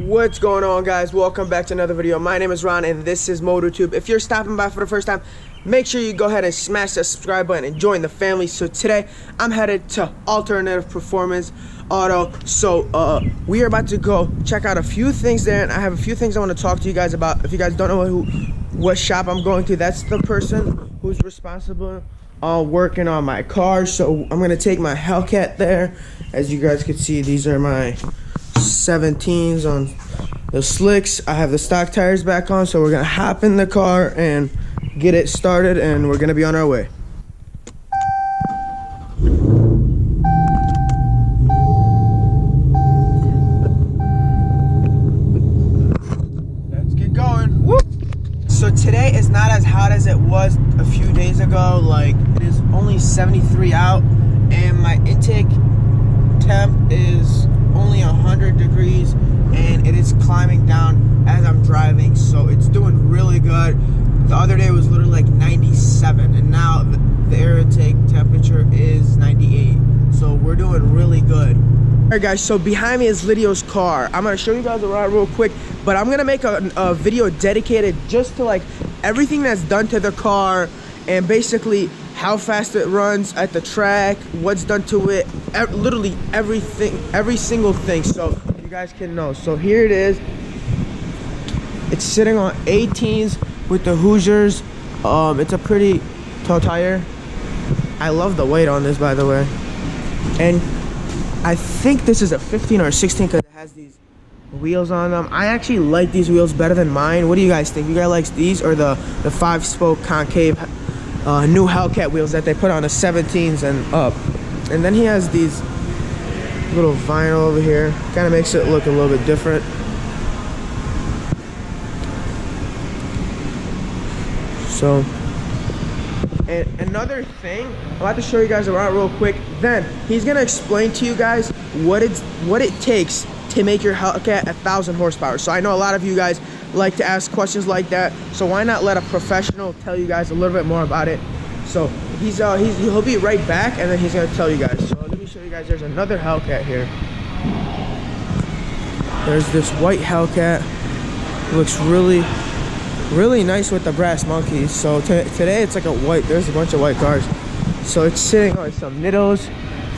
What's going on, guys? Welcome back to another video. My name is Ron and this is MotoTube. If you're stopping by for the first time, make sure you go ahead and smash that subscribe button and join the family. So today I'm headed to Alternative Performance Auto. So we are about to go check out a few things there, and I have a few things I want to talk to you guys about. If you guys don't know what shop I'm going to, that's the person who's responsible working on my car. So I'm gonna take my Hellcat there. As you guys can see, these are my 17s on the slicks. I have the stock tires back on, so we're gonna hop in the car and get it started, and we're gonna be on our way. Let's get going. Woo! So today is not as hot as it was a few days ago. Like, it is only 73 out, and my intake temp is only 100 degrees, and it is climbing down as I'm driving, so it's doing really good. The other day was literally like 97, and now the air intake temperature is 98, so we're doing really good. Alright guys, so behind me is Lydia's car. I'm gonna show you guys around real quick, but I'm gonna make a video dedicated just to like everything that's done to the car, and basically how fast it runs at the track, what's done to it, literally everything, every single thing, so you guys can know. So here it is. It's sitting on 18s with the Hoosiers. It's a pretty tall tire. I love the weight on this, by the way. And I think this is a 15 or a 16 because it has these wheels on them. I actually like these wheels better than mine. What do you guys think? You guys like these or the 5-spoke concave new Hellcat wheels that they put on the 17s and up? And then he has these little vinyl over here, kind of makes it look a little bit different. So, and another thing, I'm about to show you guys around real quick. Then he's gonna explain to you guys what it takes to make your Hellcat 1,000 horsepower. So I know a lot of you guys like to ask questions like that, so why not let a professional tell you guys a little bit more about it? So he'll be right back, and then he's gonna tell you guys. So let me show you guys. There's another Hellcat here. There's this white Hellcat. Looks really nice with the brass monkeys. So today it's like a white. There's a bunch of white cars. So it's sitting on some Nittos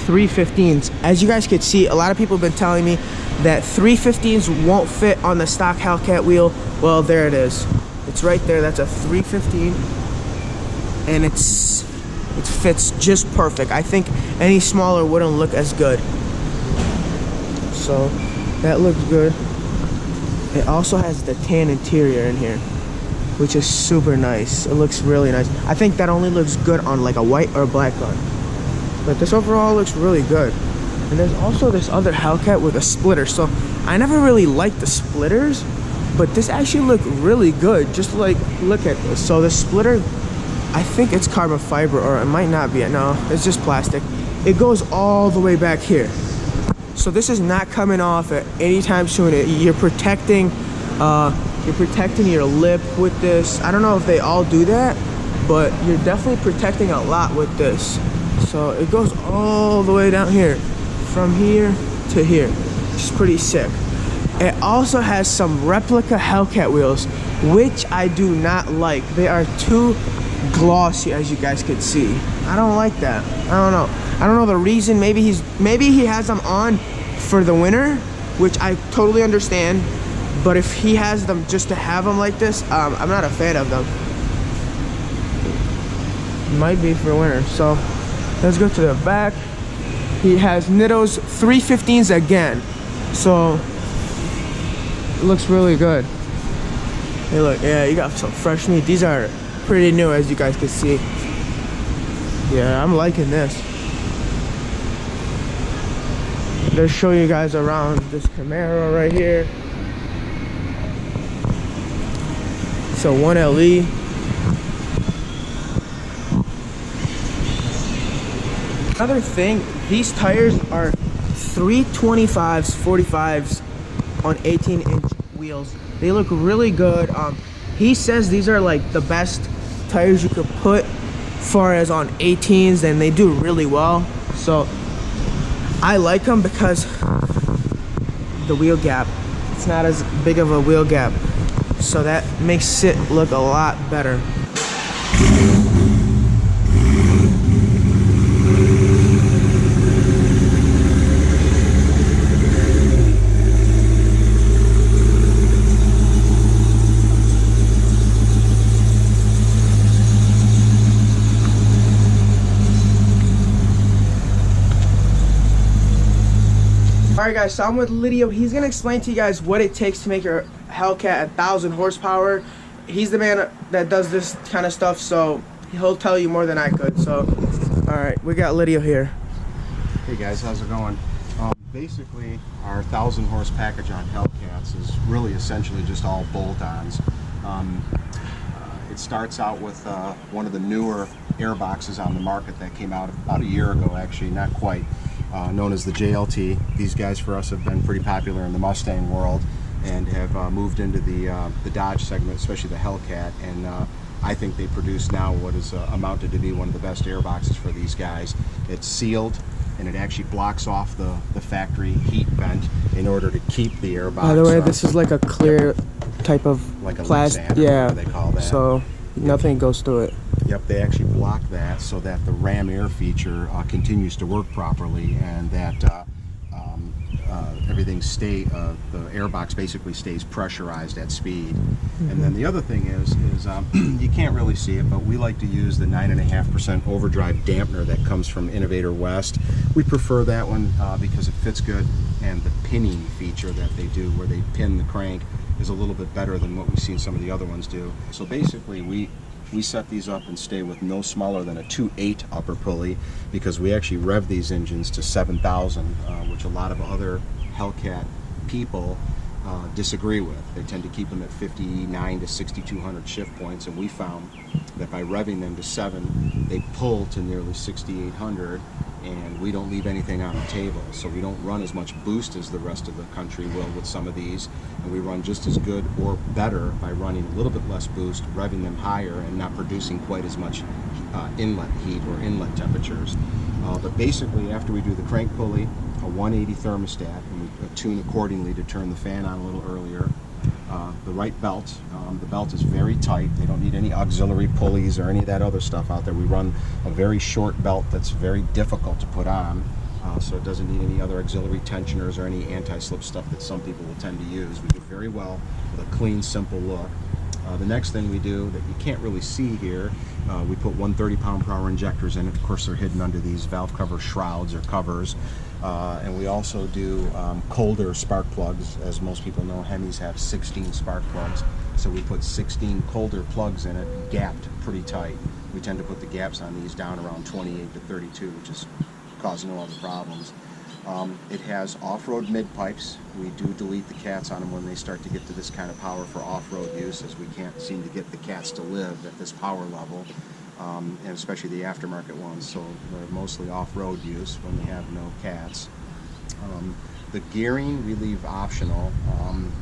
315s. As you guys can see, a lot of people have been telling me that 315s won't fit on the stock Hellcat wheel. Well, there it is. It's right there. That's a 315, and it fits just perfect. I think any smaller wouldn't look as good. So that looks good. It also has the tan interior in here, which is super nice. It looks really nice. I think that only looks good on like a white or a black car, but this overall looks really good. And there's also this other Hellcat with a splitter. So I never really liked the splitters, but this actually looked really good. Just like, look at this. So the splitter, I think it's carbon fiber, or it might not be. No, it's just plastic. It goes all the way back here. So this is not coming off at any time soon. You're protecting your lip with this. I don't know if they all do that, but you're definitely protecting a lot with this. So it goes all the way down here, from here to here, which is pretty sick. It also has some Replica Hellcat wheels, which I do not like. They are too glossy, as you guys can see. I don't like that. I don't know the reason. Maybe he has them on for the winter, which I totally understand. But if he has them just to have them like this, I'm not a fan of them. Might be for winter. So let's go to the back. He has Nittos 315s again. So it looks really good. Hey look, yeah, you got some fresh meat. These are pretty new, as you guys can see. Yeah, I'm liking this. Let's show you guys around this Camaro right here. So 1LE. Another thing, these tires are 325s, 45s on 18-inch wheels. They look really good. He says these are like the best tires you could put far as on 18s, and they do really well. So I like them because the wheel gap, it's not as big of a wheel gap, so that makes it look a lot better. Alright guys, so I'm with Lydio. He's going to explain to you guys what it takes to make your Hellcat 1,000 horsepower. He's the man that does this kind of stuff, so he'll tell you more than I could. So, alright, we got Lydio here. Hey guys, how's it going? Basically, our 1,000 horse package on Hellcats is really essentially just all bolt-ons. It starts out with one of the newer air boxes on the market that came out about a year ago, actually, not quite. Known as the JLT. These guys for us have been pretty popular in the Mustang world and have moved into the Dodge segment, especially the Hellcat, and I think they produce now what is amounted to be one of the best air boxes for these guys. It's sealed and it actually blocks off the factory heat vent in order to keep the air box. By the way, this is like a clear type of like a plastic, yeah, they call that. So nothing goes through it. Yep, they actually block that so that the ram air feature continues to work properly, and that everything the airbox basically stays pressurized at speed. And then the other thing is you can't really see it, but we like to use the 9.5% Overdrive Dampener that comes from Innovator West. We prefer that one because it fits good, and the pinning feature that they do where they pin the crank is a little bit better than what we've seen some of the other ones do. So basically we set these up and stay with no smaller than a 2.8 upper pulley, because we actually rev these engines to 7,000, which a lot of other Hellcat people disagree with. They tend to keep them at 59 to 6,200 shift points, and we found that by revving them to 7, they pull to nearly 6,800, and we don't leave anything on the table. So we don't run as much boost as the rest of the country will with some of these, and we run just as good or better by running a little bit less boost, revving them higher, and not producing quite as much inlet heat or inlet temperatures. But basically, after we do the crank pulley, a 180 thermostat, and we tune accordingly to turn the fan on a little earlier. The right belt. The belt is very tight. They don't need any auxiliary pulleys or any of that other stuff out there. We run a very short belt that's very difficult to put on, so it doesn't need any other auxiliary tensioners or any anti-slip stuff that some people will tend to use. We do very well with a clean, simple look. The next thing we do that you can't really see here, we put 130 pound-per-hour injectors in it. Of course, they're hidden under these valve cover shrouds or covers. And we also do colder spark plugs. As most people know, Hemis have 16 spark plugs. So we put 16 colder plugs in it, gapped pretty tight. We tend to put the gaps on these down around 28 to 32, which is causing no other problems. It has off-road mid-pipes. We do delete the cats on them when they start to get to this kind of power for off-road use, as we can't seem to get the cats to live at this power level, and especially the aftermarket ones, so they're mostly off-road use when they have no cats. The gearing we leave optional,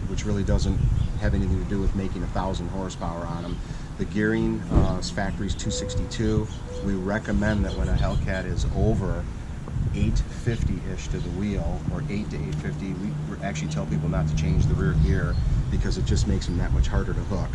which really doesn't have anything to do with making 1,000 horsepower on them. The gearing is factory's 262. We recommend that when a Hellcat is over 850-ish to the wheel, or 8 to 850, we actually tell people not to change the rear gear because it just makes them that much harder to hook.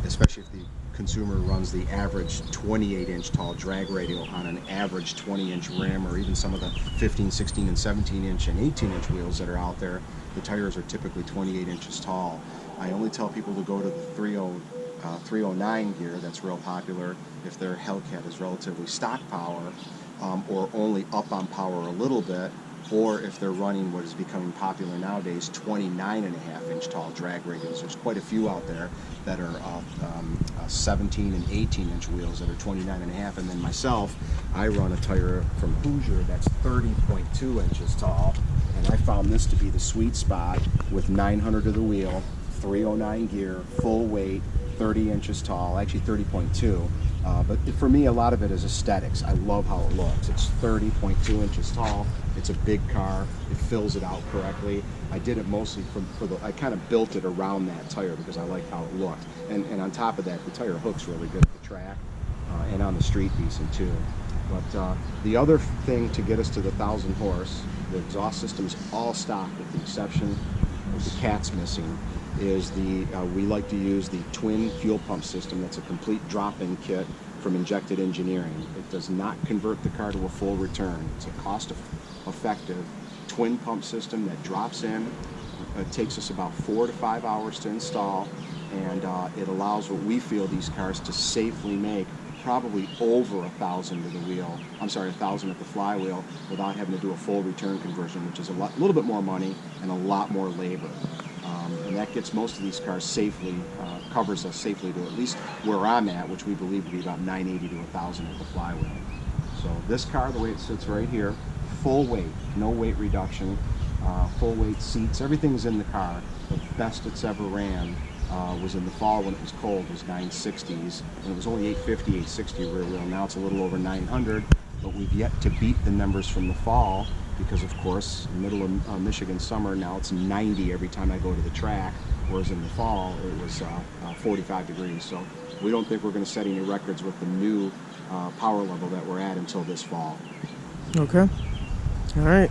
Especially if the consumer runs the average 28-inch tall drag radial on an average 20-inch rim, or even some of the 15, 16, and 17-inch and 18-inch wheels that are out there, the tires are typically 28 inches tall. I only tell people to go to the 309 gear. That's real popular if their Hellcat is relatively stock power, or only up on power a little bit, or if they're running what is becoming popular nowadays, 29.5-inch tall drag radials. There's quite a few out there that are 17 and 18-inch wheels that are 29.5, and then myself, I run a tire from Hoosier that's 30.2 inches tall, and I found this to be the sweet spot with 900 to the wheel, 309 gear, full weight, 30 inches tall, actually 30.2. But for me, a lot of it is aesthetics. I love how it looks. It's 30.2 inches tall. It's a big car. It fills it out correctly. I did it mostly I kind of built it around that tire because I like how it looked. And on top of that, the tire hooks really good at the track, and on the street decent too. But the other thing to get us to the 1,000 horse, the exhaust system's all stock with the exception of the cat's missing, is the we like to use the twin fuel pump system. That's a complete drop-in kit from Injected Engineering. It does not convert the car to a full return. It's a cost-effective twin pump system that drops in. It takes us about 4 to 5 hours to install, and it allows what we feel these cars to safely make probably over 1,000 to the wheel. I'm sorry, 1,000 at the flywheel without having to do a full return conversion, which is a little bit more money and a lot more labor. And that gets most of these cars safely, covers us safely to at least where I'm at, which we believe to be about 980 to 1,000 at the flywheel. So this car, the way it sits right here, full weight, no weight reduction, full weight seats, everything's in the car. The best it's ever ran was in the fall when it was cold. It was 960s, and it was only 850, 860 rear wheel. Now it's a little over 900, but we've yet to beat the numbers from the fall because, of course, middle of Michigan summer, now it's 90 every time I go to the track, whereas in the fall it was 45 degrees. So we don't think we're going to set any records with the new power level that we're at until this fall. Okay. All right.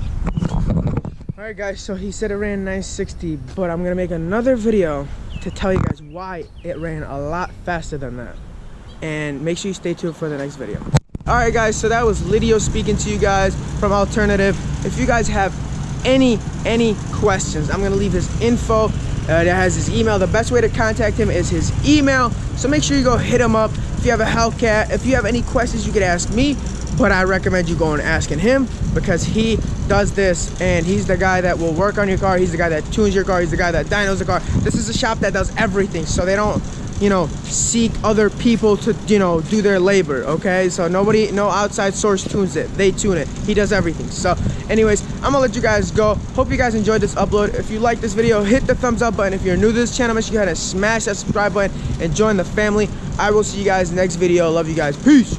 All right, guys, so he said it ran 960, but I'm going to make another video to tell you guys why it ran a lot faster than that. And make sure you stay tuned for the next video. All right, guys, so that was Lidio speaking to you guys from Alternative. If you guys have any questions, I'm going to leave his info. That has his email. The best way to contact him is his email. So make sure you go hit him up. If you have a Hellcat, if you have any questions, you could ask me. But I recommend you going and asking him because he does this and he's the guy that will work on your car. He's the guy that tunes your car. He's the guy that dynos the car. This is a shop that does everything. So they don't, you know, seek other people to, you know, do their labor, okay? So no outside source tunes it. They tune it. He does everything. So anyways, I'm gonna let you guys go. Hope you guys enjoyed this upload. If you like this video, hit the thumbs up button. If you're new to this channel, make sure you go ahead and smash that subscribe button and join the family. I will see you guys next video. Love you guys. Peace.